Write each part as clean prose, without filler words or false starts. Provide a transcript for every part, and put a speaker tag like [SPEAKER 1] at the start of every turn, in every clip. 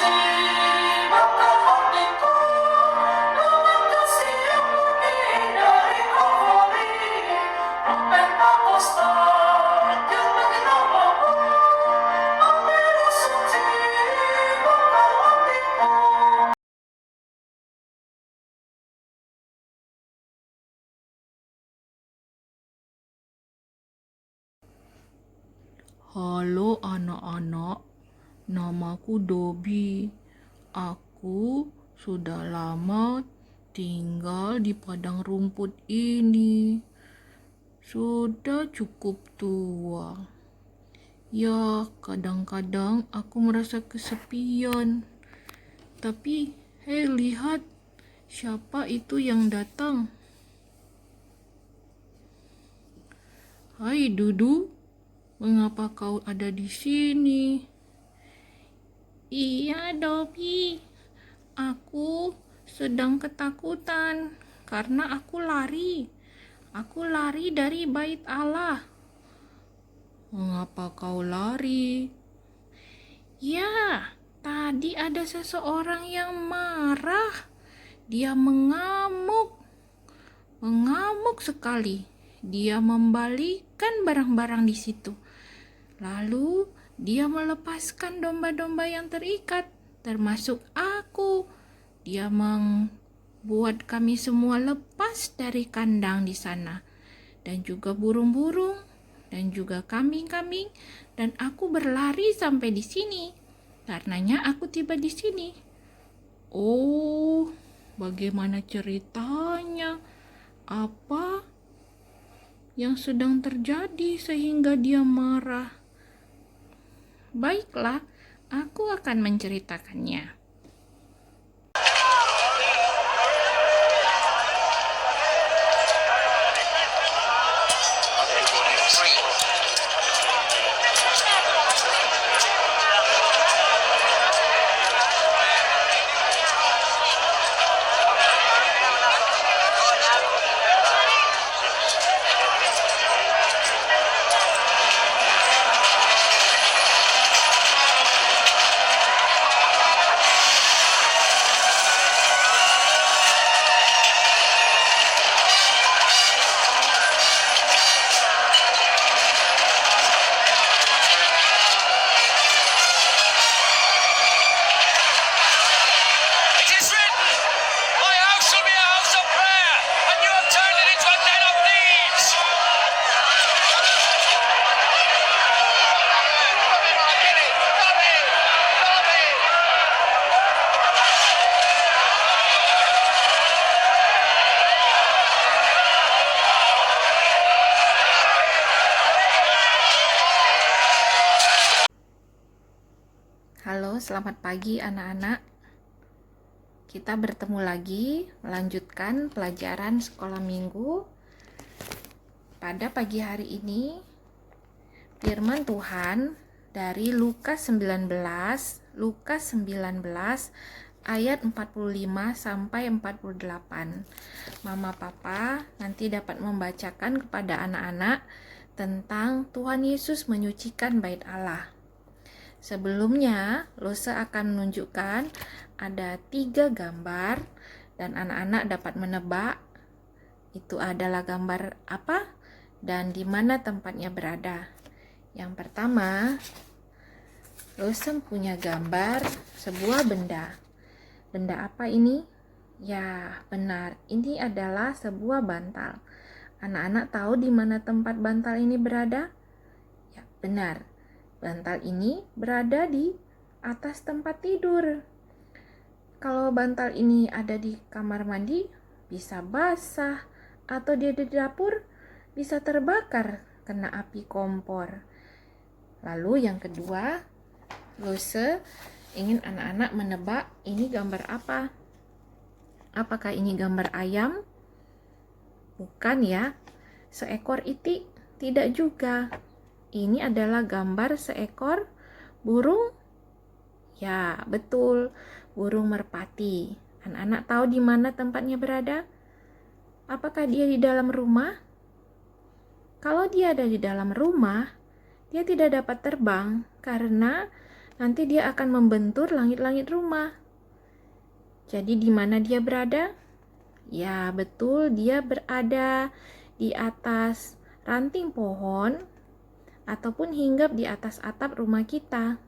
[SPEAKER 1] Tibakkah hatiku dengan kasih yang murni dari Kalvari, Pentakosta yang mengenalmu, memberi suci bakal hatiku.
[SPEAKER 2] Halo anak-anak, namaku Dobi. Aku sudah lama tinggal di padang rumput ini. Sudah cukup tua. Ya, kadang-kadang aku merasa kesepian. Tapi, hei lihat, siapa itu yang datang? Hai Dudu, mengapa kau ada di sini? Iya, Dobi. Aku sedang ketakutan karena aku lari. Aku lari dari bait Allah. Mengapa kau lari? Ya, tadi ada seseorang yang marah. Dia mengamuk sekali. Dia membalikan barang-barang di situ. Lalu dia melepaskan domba-domba yang terikat, termasuk aku. Dia membuat kami semua lepas dari kandang di sana. Dan juga burung-burung, dan juga kambing-kambing. Dan aku berlari sampai di sini. Karenanya aku tiba di sini. Oh, bagaimana ceritanya? Apa yang sedang terjadi sehingga dia marah? Baiklah, aku akan menceritakannya.
[SPEAKER 1] It is written, my house shall be a house of prayer, and you have turned it into a den of thieves.
[SPEAKER 2] Halo, selamat pagi anak-anak. Kita bertemu lagi melanjutkan pelajaran sekolah minggu. Pada pagi hari ini, firman Tuhan dari Lukas 19 ayat 45 sampai 48. Mama Papa nanti dapat membacakan kepada anak-anak tentang Tuhan Yesus menyucikan bait Allah. Sebelumnya, Lose akan menunjukkan ada 3 gambar dan anak-anak dapat menebak itu adalah gambar apa dan di mana tempatnya berada. Yang pertama, Lose punya gambar sebuah benda. Benda apa ini? Ya, benar. Ini adalah sebuah bantal. Anak-anak tahu di mana tempat bantal ini berada? Ya, benar. Bantal ini berada di atas tempat tidur. Kalau bantal ini ada di kamar mandi, bisa basah. Atau dia di dapur, bisa terbakar kena api kompor. Lalu yang kedua, Lose ingin anak-anak menebak ini gambar apa. Apakah ini gambar ayam? Bukan ya. Seekor itik? Tidak juga. Ini adalah gambar seekor burung. Ya, betul. Burung merpati. Anak-anak tahu di mana tempatnya berada? Apakah dia di dalam rumah? Kalau dia ada di dalam rumah, dia tidak dapat terbang karena nanti dia akan membentur langit-langit rumah. Jadi di mana dia berada? Ya, betul, dia berada di atas ranting pohon ataupun hinggap di atas atap rumah kita.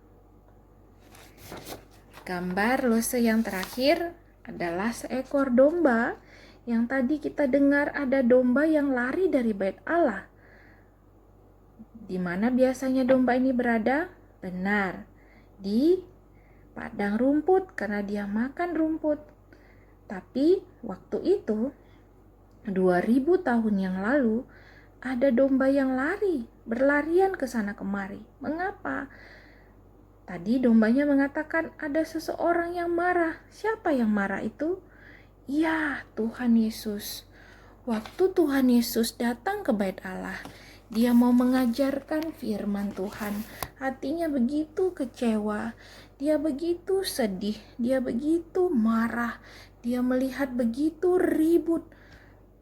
[SPEAKER 2] Gambar lose yang terakhir adalah seekor domba. Yang tadi kita dengar ada domba yang lari dari bait Allah. Di mana biasanya domba ini berada? Benar, di padang rumput karena dia makan rumput. Tapi waktu itu 2000 tahun yang lalu ada domba yang berlarian ke sana kemari. Mengapa? Tadi dombanya mengatakan ada seseorang yang marah. Siapa yang marah itu? Ya, Tuhan Yesus. Waktu Tuhan Yesus datang ke bait Allah, dia mau mengajarkan firman Tuhan. Hatinya begitu kecewa, dia begitu sedih, dia begitu marah, dia melihat begitu ribut.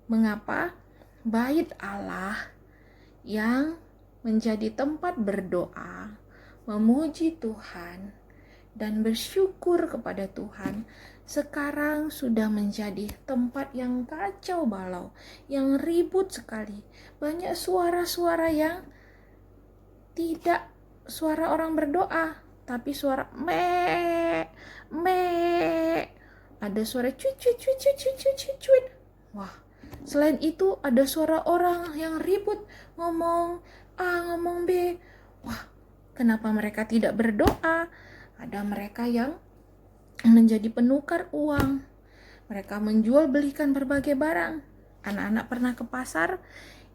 [SPEAKER 2] Mengapa? Bait Allah yang menjadi tempat berdoa, memuji Tuhan, dan bersyukur kepada Tuhan, sekarang sudah menjadi tempat yang kacau balau, yang ribut sekali. Banyak suara-suara yang tidak suara orang berdoa, tapi suara me, me. Ada suara cuit, cuit, cuit, cuit, cuit, cuit, cuit, cuit. Wah, selain itu ada suara orang yang ribut, ngomong A, ngomong B. Wah, kenapa mereka tidak berdoa? Ada mereka yang menjadi penukar uang. Mereka menjual belikan berbagai barang. Anak-anak pernah ke pasar?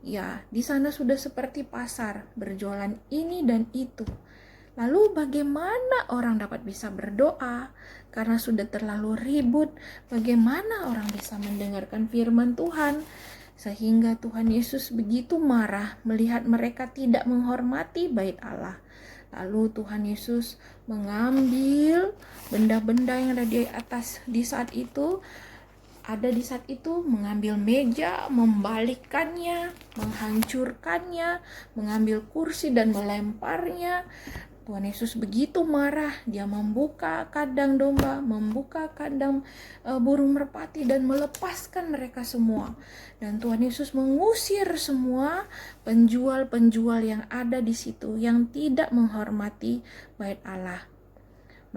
[SPEAKER 2] Ya, di sana sudah seperti pasar, berjualan ini dan itu. Lalu bagaimana orang dapat bisa berdoa? Karena sudah terlalu ribut, bagaimana orang bisa mendengarkan firman Tuhan? Sehingga Tuhan Yesus begitu marah melihat mereka tidak menghormati bait Allah. Lalu Tuhan Yesus mengambil benda-benda yang ada di saat itu, mengambil meja, membalikkannya, menghancurkannya, mengambil kursi dan melemparnya. Tuhan Yesus begitu marah, dia membuka kandang domba, membuka kandang burung merpati dan melepaskan mereka semua. Dan Tuhan Yesus mengusir semua penjual-penjual yang ada di situ yang tidak menghormati bait Allah.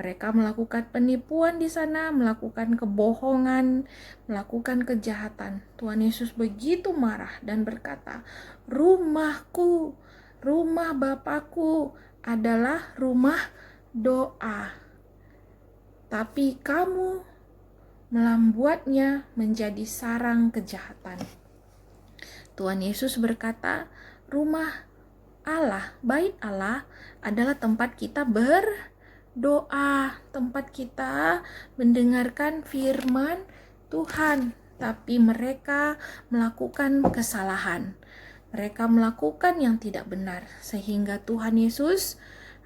[SPEAKER 2] Mereka melakukan penipuan di sana, melakukan kebohongan, melakukan kejahatan. Tuhan Yesus begitu marah dan berkata, "Rumahku, rumah Bapakku adalah rumah doa, tapi kamu membuatnya menjadi sarang kejahatan." Tuhan Yesus berkata, rumah Allah, bait Allah adalah tempat kita berdoa, tempat kita mendengarkan firman Tuhan. Tapi mereka melakukan kesalahan. Mereka melakukan yang tidak benar, sehingga Tuhan Yesus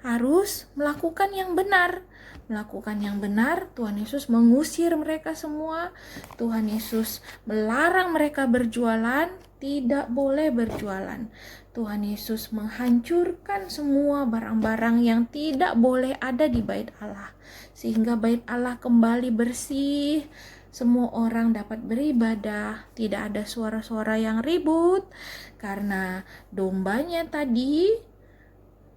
[SPEAKER 2] harus melakukan yang benar. Melakukan yang benar, Tuhan Yesus mengusir mereka semua. Tuhan Yesus melarang mereka berjualan, tidak boleh berjualan. Tuhan Yesus menghancurkan semua barang-barang yang tidak boleh ada di bait Allah, sehingga bait Allah kembali bersih. Semua orang dapat beribadah, tidak ada suara-suara yang ribut, karena dombanya tadi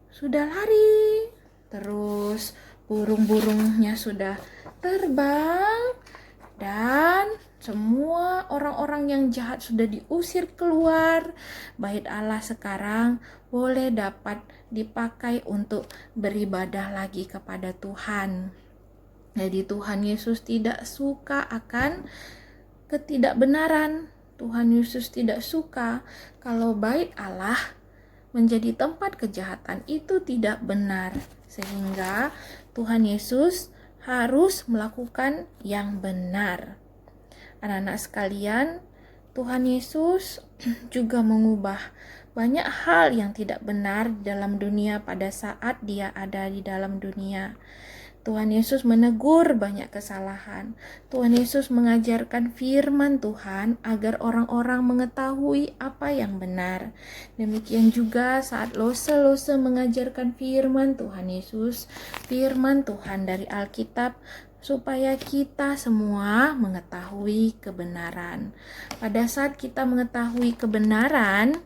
[SPEAKER 2] sudah lari, terus burung-burungnya sudah terbang, dan semua orang-orang yang jahat sudah diusir keluar. Bait Allah sekarang boleh dapat dipakai untuk beribadah lagi kepada Tuhan. Jadi Tuhan Yesus tidak suka akan ketidakbenaran. Tuhan Yesus tidak suka kalau bait Allah menjadi tempat kejahatan. Itu tidak benar. Sehingga Tuhan Yesus harus melakukan yang benar. Anak-anak sekalian, Tuhan Yesus juga mengubah banyak hal yang tidak benar dalam dunia pada saat dia ada di dalam dunia. Tuhan Yesus menegur banyak kesalahan. Tuhan Yesus mengajarkan firman Tuhan agar orang-orang mengetahui apa yang benar. Demikian juga saat Lose mengajarkan firman Tuhan Yesus, firman Tuhan dari Alkitab, supaya kita semua mengetahui kebenaran. Pada saat kita mengetahui kebenaran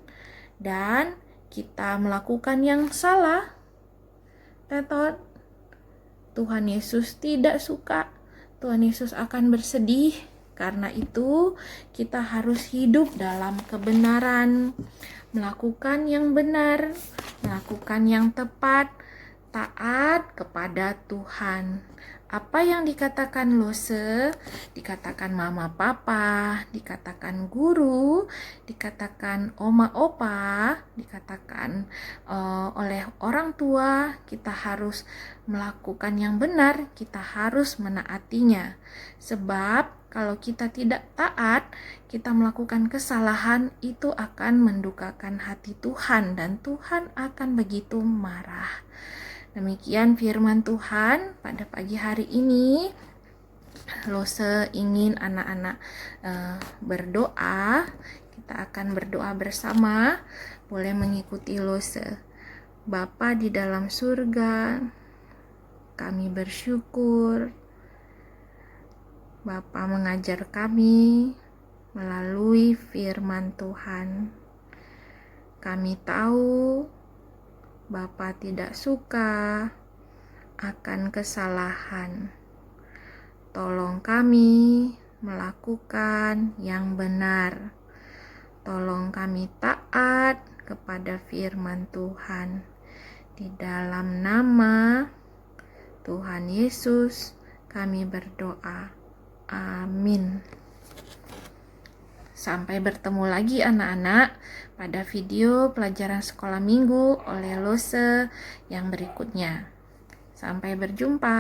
[SPEAKER 2] dan kita melakukan yang salah, tetot, Tuhan Yesus tidak suka. Tuhan Yesus akan bersedih. Karena itu, kita harus hidup dalam kebenaran, melakukan yang benar, melakukan yang tepat, taat kepada Tuhan. Apa yang dikatakan Lose, dikatakan mama papa, dikatakan guru, dikatakan oma opa, dikatakan oleh orang tua, kita harus melakukan yang benar, kita harus menaatinya. Sebab kalau kita tidak taat, kita melakukan kesalahan, itu akan mendukakan hati Tuhan dan Tuhan akan begitu marah. Demikian firman Tuhan pada pagi hari ini. Lose ingin anak-anak berdoa. Kita akan berdoa bersama. Boleh mengikuti Lose. Bapa di dalam surga, kami bersyukur Bapa mengajar kami melalui firman Tuhan. Kami tahu Bapa tidak suka akan kesalahan. Tolong kami melakukan yang benar. Tolong kami taat kepada firman Tuhan. Di dalam nama Tuhan Yesus kami berdoa. Amin. Sampai bertemu lagi anak-anak pada video pelajaran sekolah minggu oleh Lose yang berikutnya. Sampai berjumpa.